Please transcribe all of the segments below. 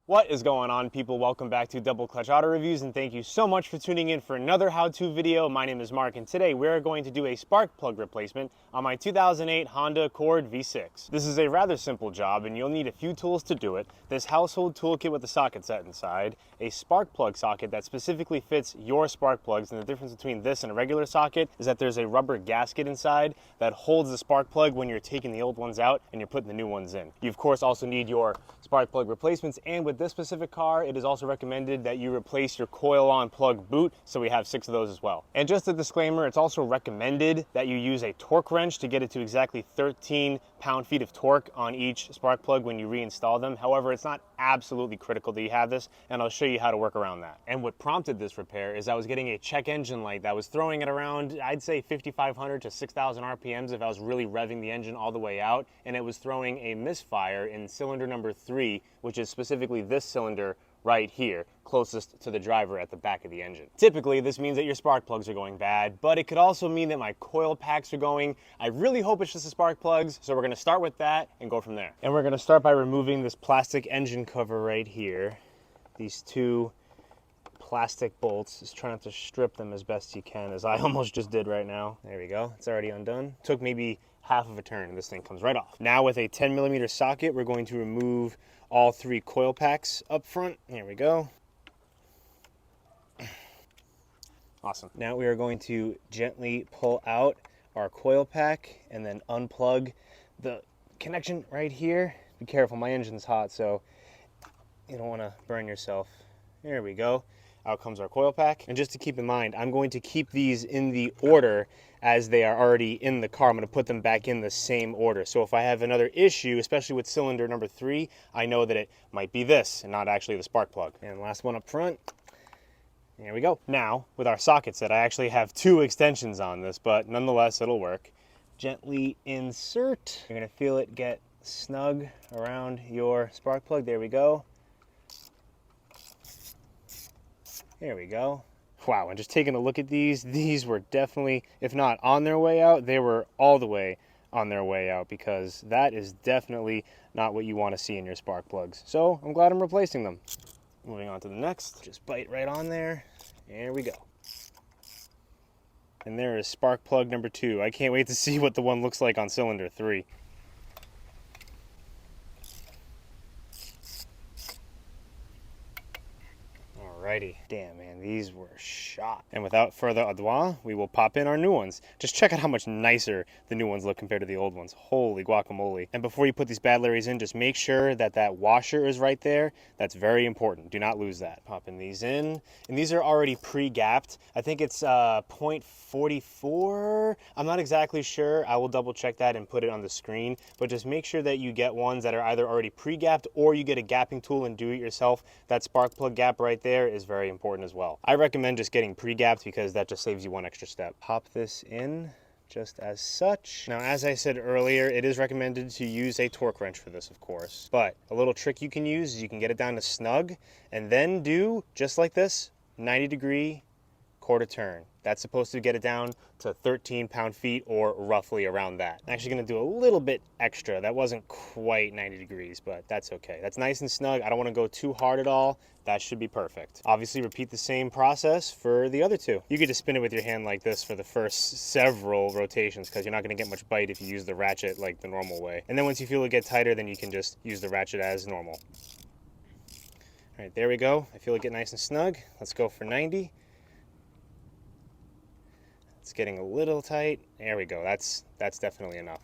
What is going on, people? Welcome back to Double Clutch Auto Reviews, and thank you so much for tuning in for another how-to video. My name is Mark, and today we're going to do a spark plug replacement on my 2008 Honda Accord V6. This is a rather simple job, and you'll need a few tools to do it. This household toolkit with the socket set inside, a spark plug socket that specifically fits your spark plugs, and the difference between this and a regular socket is that there's a rubber gasket inside that holds the spark plug when you're taking the old ones out and you're putting the new ones in. You, of course, also need your spark plug replacements, and with this specific car, it is also recommended that you replace your coil on plug boot, so we have 6 of those as well. And just a disclaimer, it's also recommended that you use a torque wrench to get it to exactly 13 pound-feet of torque on each spark plug when you reinstall them. However, it's not absolutely critical that you have this, and I'll show you how to work around that. And what prompted this repair is I was getting a check engine light that was throwing it around, I'd say 5,500 to 6,000 RPMs if I was really revving the engine all the way out, and it was throwing a misfire in cylinder number 3, which is specifically this cylinder right here, closest to the driver at the back of the engine. Typically, this means that your spark plugs are going bad, but it could also mean that my coil packs are going. I really hope it's just the spark plugs, so we're gonna start with that and go from there. And we're gonna start by removing this plastic engine cover right here. These 2 plastic bolts. Just try not to strip them as best you can, as I almost just did right now. There we go, it's already undone. Took maybe half of a turn and this thing comes right off. Now with a 10mm socket, we're going to remove all 3 coil packs up front. Here we go. Awesome. Now we are going to gently pull out our coil pack and then unplug the connection right here. Be careful, my engine's hot, so you don't want to burn yourself. There we go. Out comes our coil pack. And just to keep in mind, I'm going to keep these in the order as they are already in the car. I'm going to put them back in the same order. So if I have another issue, especially with cylinder number 3, I know that it might be this and not actually the spark plug. And last one up front. There we go. Now, with our socket set, I actually have 2 extensions on this, but nonetheless, it'll work. Gently insert. You're going to feel it get snug around your spark plug. There we go. There we go. Wow, and just taking a look at these were definitely, if not on their way out, they were all the way on their way out, because that is definitely not what you want to see in your spark plugs. So I'm glad I'm replacing them. Moving on to the next, just bite right on there. There we go. And there is spark plug number 2. I can't wait to see what the one looks like on cylinder 3. Alrighty. Damn, man, these were shot. And without further ado, we will pop in our new ones. Just check out how much nicer the new ones look compared to the old ones. Holy guacamole. And before you put these bad Larrys in, just make sure that that washer is right there. That's very important. Do not lose that. Popping these in. And these are already pre-gapped. I think it's 0.44. I'm not exactly sure. I will double check that and put it on the screen. But just make sure that you get ones that are either already pre-gapped or you get a gapping tool and do it yourself. That spark plug gap right there is very important as well. I recommend just getting pre-gapped because that just saves you one extra step. Pop this in just as such. Now, as I said earlier, it is recommended to use a torque wrench for this, of course. But a little trick you can use is you can get it down to snug and then do, just like this, 90-degree quarter turn. That's supposed to get it down to 13 pound-feet or roughly around that. I'm actually going to do a little bit extra. That wasn't quite 90 degrees, but that's okay. That's nice and snug. I don't want to go too hard at all. That should be perfect. Obviously, repeat the same process for the other 2. You could just spin it with your hand like this for the first several rotations, because you're not going to get much bite if you use the ratchet like the normal way. And then once you feel it get tighter, then you can just use the ratchet as normal. All right, there we go. I feel it get nice and snug. Let's go for 90. It's getting a little tight. There we go. That's definitely enough.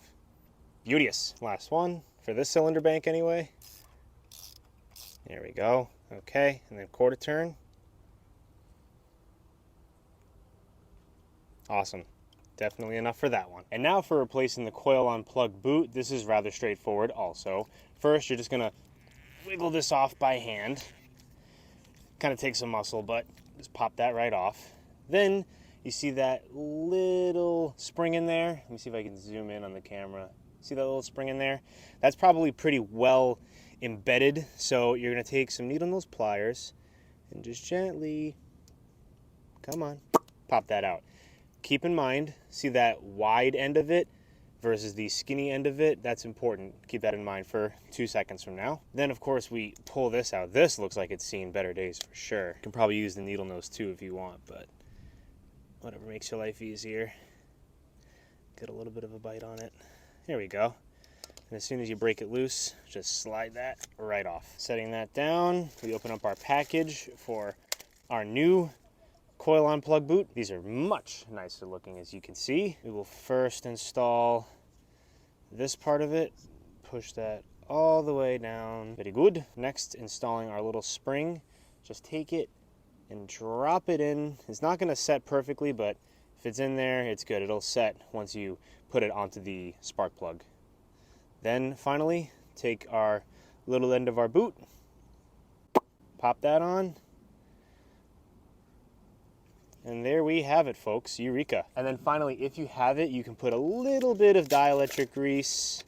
Beauteous. Last one for this cylinder bank anyway. There we go. Okay, and then quarter turn. Awesome. Definitely enough for that one. And now for replacing the coil on plug boot. This is rather straightforward also. First, you're just gonna wiggle this off by hand. Kind of takes some muscle, but just pop that right off. Then you see that little spring in there? Let me see if I can zoom in on the camera. See that little spring in there? That's probably pretty well embedded. So you're gonna take some needle nose pliers and just gently, come on, pop that out. Keep in mind, see that wide end of it? versus the skinny end of it. That's important. Keep that in mind for 2 seconds from now. Then of course we pull this out. This looks like it's seen better days for sure. You can probably use the needle nose too if you want, but whatever makes your life easier. Get a little bit of a bite on it. There we go. And as soon as you break it loose, just slide that right off. Setting that down, we open up our package for our new coil on plug boot. These are much nicer looking, as you can see. We will first install this part of it, push that all the way down. Very good. Next, installing our little spring. Just take it and drop it in. It's not going to set perfectly, but if it's in there, it's good. It'll set once you put it onto the spark plug. Then finally, take our little end of our boot, pop that on, and there we have it, folks. Eureka. And then finally, if you have it, you can put a little bit of dielectric grease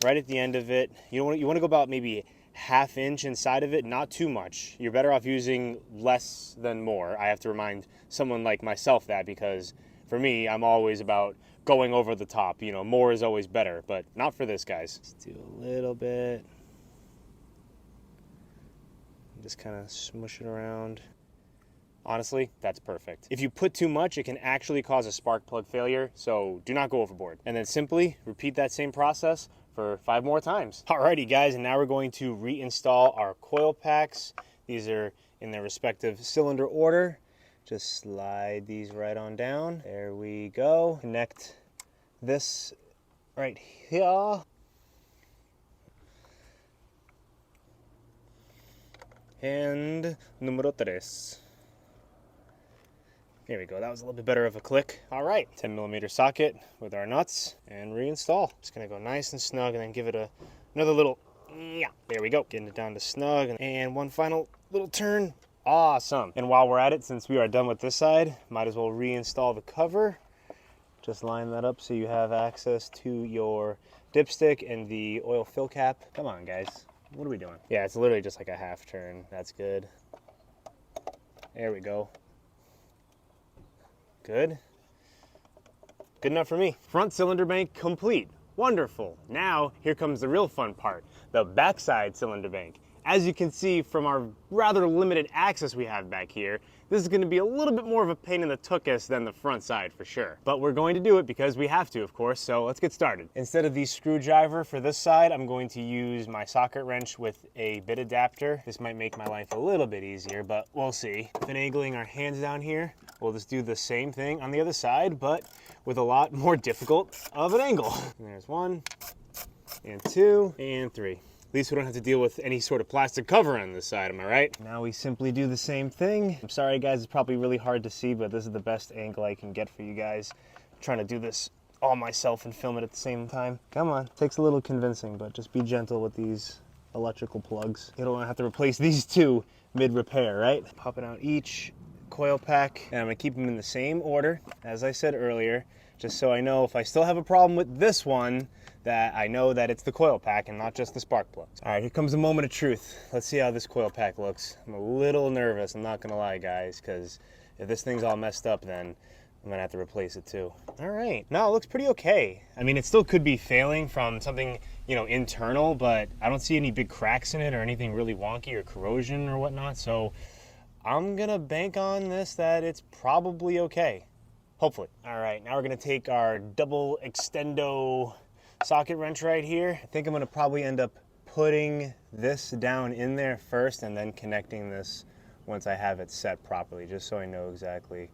right at the end of it. You want to go about maybe ½ inch inside of it, not too much. You're better off using less than more. I have to remind someone like myself that, because for me, I'm always about going over the top. You know, more is always better, but not for this, guys. Just do a little bit. Just kind of smush it around. Honestly, that's perfect. If you put too much, it can actually cause a spark plug failure, so do not go overboard. And then simply repeat that same process for 5 more times. Alrighty, guys, and now we're going to reinstall our coil packs. These are in their respective cylinder order. Just slide these right on down. There we go. Connect this right here. And numero tres. There we go. That was a little bit better of a click. All right, 10mm socket with our nuts and reinstall. Just gonna go nice and snug and then give it another little, yeah, there we go. Getting it down to snug and one final little turn. Awesome. And while we're at it, since we are done with this side, might as well reinstall the cover. Just line that up so you have access to your dipstick and the oil fill cap. Come on, guys. What are we doing? Yeah, it's literally just like a half turn. That's good. There we go. Good. Good enough for me. Front cylinder bank complete. Wonderful. Now, here comes the real fun part, the backside cylinder bank. As you can see from our rather limited access we have back here, this is going to be a little bit more of a pain in the tuchus than the front side for sure. But we're going to do it because we have to, of course, so let's get started. Instead of the screwdriver for this side, I'm going to use my socket wrench with a bit adapter. This might make my life a little bit easier, but we'll see. Finagling our hands down here, we'll just do the same thing on the other side, but with a lot more difficult of an angle. And there's 1, and 2, and 3. At least we don't have to deal with any sort of plastic cover on this side, am I right? Now we simply do the same thing. I'm sorry guys, it's probably really hard to see, but this is the best angle I can get for you guys. I'm trying to do this all myself and film it at the same time. Come on, takes a little convincing, but just be gentle with these electrical plugs. You don't want to have to replace these two mid-repair, right? Popping out each coil pack, and I'm gonna keep them in the same order, as I said earlier, just so I know if I still have a problem with this one, that I know that it's the coil pack and not just the spark plugs. All right, here comes the moment of truth. Let's see how this coil pack looks. I'm a little nervous, I'm not gonna lie, guys, because if this thing's all messed up, then I'm gonna have to replace it too. All right, no, it looks pretty okay. I mean, it still could be failing from something, you know, internal, but I don't see any big cracks in it or anything really wonky or corrosion or whatnot, so I'm gonna bank on this that it's probably okay, hopefully. All right, now we're gonna take our double extendo socket wrench right here. I think I'm gonna probably end up putting this down in there first and then connecting this once I have it set properly, just so I know exactly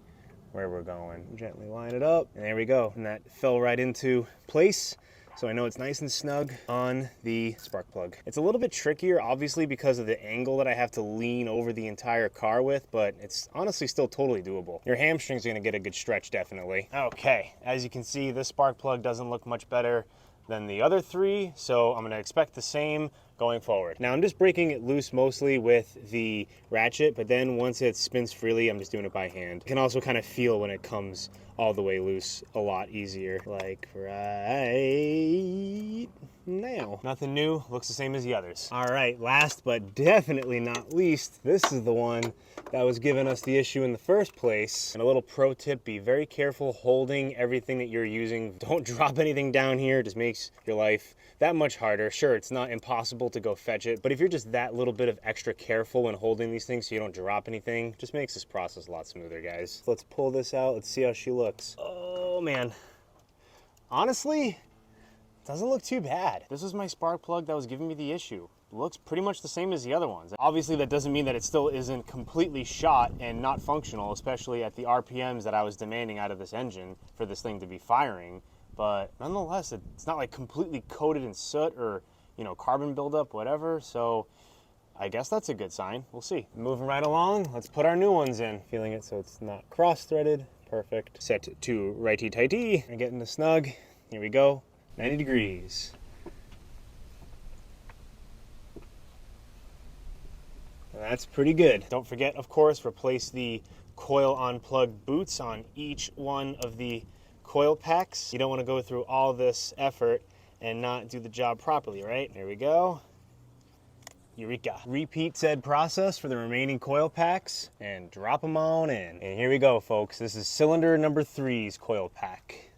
where we're going. Gently line it up, and there we go. And that fell right into place, so I know it's nice and snug on the spark plug. It's a little bit trickier, obviously, because of the angle that I have to lean over the entire car with, but it's honestly still totally doable. Your hamstring's gonna get a good stretch, definitely. Okay, as you can see, this spark plug doesn't look much better than the other 3, so I'm gonna expect the same going forward. Now I'm just breaking it loose mostly with the ratchet, but then once it spins freely, I'm just doing it by hand. You can also kind of feel when it comes all the way loose a lot easier, like right now. Nothing new, looks the same as the others. All right, last but definitely not least, this is the one that was giving us the issue in the first place. And a little pro tip, be very careful holding everything that you're using. Don't drop anything down here, it just makes your life that much harder. Sure, it's not impossible to go fetch it, but if you're just that little bit of extra careful when holding these things so you don't drop anything, just makes this process a lot smoother, guys. So let's pull this out, let's see how she looks. Oh man, honestly, doesn't look too bad. This is my spark plug that was giving me the issue. Looks pretty much the same as the other ones. Obviously that doesn't mean that it still isn't completely shot and not functional, especially at the RPMs that I was demanding out of this engine for this thing to be firing. But nonetheless, it's not like completely coated in soot or, you know, carbon buildup, whatever. So I guess that's a good sign. We'll see. Moving right along, let's put our new ones in. Feeling it so it's not cross-threaded. Perfect. Set to righty-tighty and getting the snug. Here we go. 90 degrees. That's pretty good. Don't forget, of course, replace the coil on plug boots on each one of the coil packs. You don't want to go through all this effort and not do the job properly, right? There we go. Eureka. Repeat said process for the remaining coil packs and drop them on in. And here we go, folks. This is cylinder number 3's coil pack.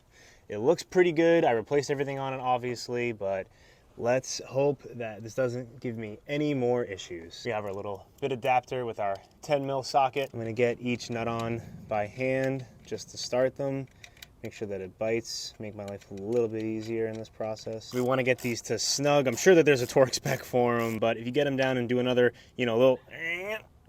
It looks pretty good. I replaced everything on it, obviously, but let's hope that this doesn't give me any more issues. We have our little bit adapter with our 10 mil socket. I'm gonna get each nut on by hand just to start them. Make sure that it bites, make my life a little bit easier in this process. We wanna get these to snug. I'm sure that there's a torque spec for them, but if you get them down and do another, you know, little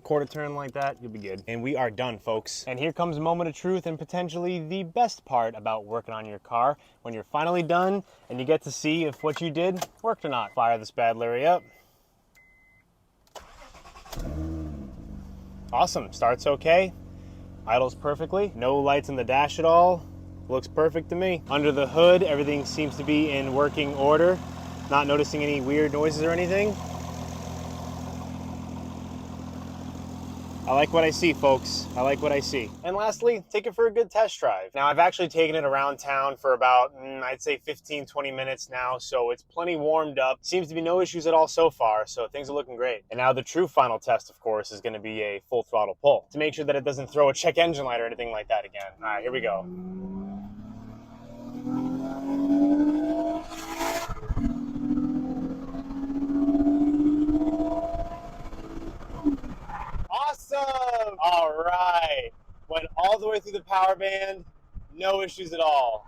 quarter turn like that, you'll be good. And we are done, folks. And here comes a moment of truth and potentially the best part about working on your car. When you're finally done and you get to see if what you did worked or not. Fire this bad Larry up. Awesome, starts okay. Idles perfectly. No lights in the dash at all. Looks perfect to me. Under the hood, everything seems to be in working order. Not noticing any weird noises or anything. I like what I see, folks. I like what I see. And lastly, take it for a good test drive. Now, I've actually taken it around town for about, I'd say 15, 20 minutes now, so it's plenty warmed up. Seems to be no issues at all so far, so things are looking great. And now the true final test, of course, is gonna be a full throttle pull to make sure that it doesn't throw a check engine light or anything like that again. All right, here we go. Awesome! All right. Went all the way through the power band, no issues at all.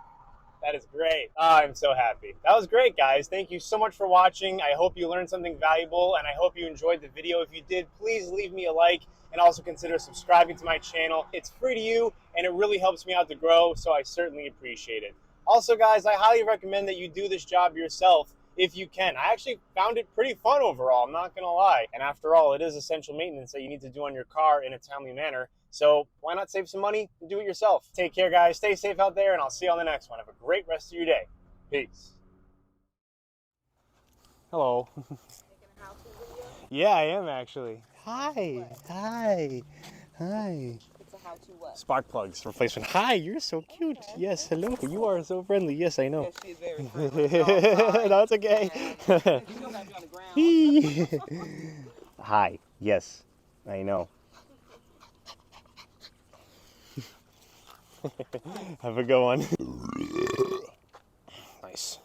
That is great. Oh, I'm so happy. That was great, guys. Thank you so much for watching. I hope you learned something valuable, and I hope you enjoyed the video. If you did, please leave me a like, and also consider subscribing to my channel. It's free to you, and it really helps me out to grow, so I certainly appreciate it. Also, guys, I highly recommend that you do this job yourself if you can. I actually found it pretty fun overall, I'm not gonna lie. And after all, it is essential maintenance that you need to do on your car in a timely manner. So why not save some money and do it yourself? Take care, guys. Stay safe out there, and I'll see you on the next one. Have a great rest of your day. Peace. Hello. Taking a how-to video? Yeah, I am actually. Hi. Hi. Hi. It's a how-to what? Spark plugs replacement. Hi, you're so cute. Okay. Yes, hello. You are so friendly. Yes, I know. Yes, she's very friendly. No, it's okay. You still got you on the ground. Hi. Yes, I know. Have a good one. Nice.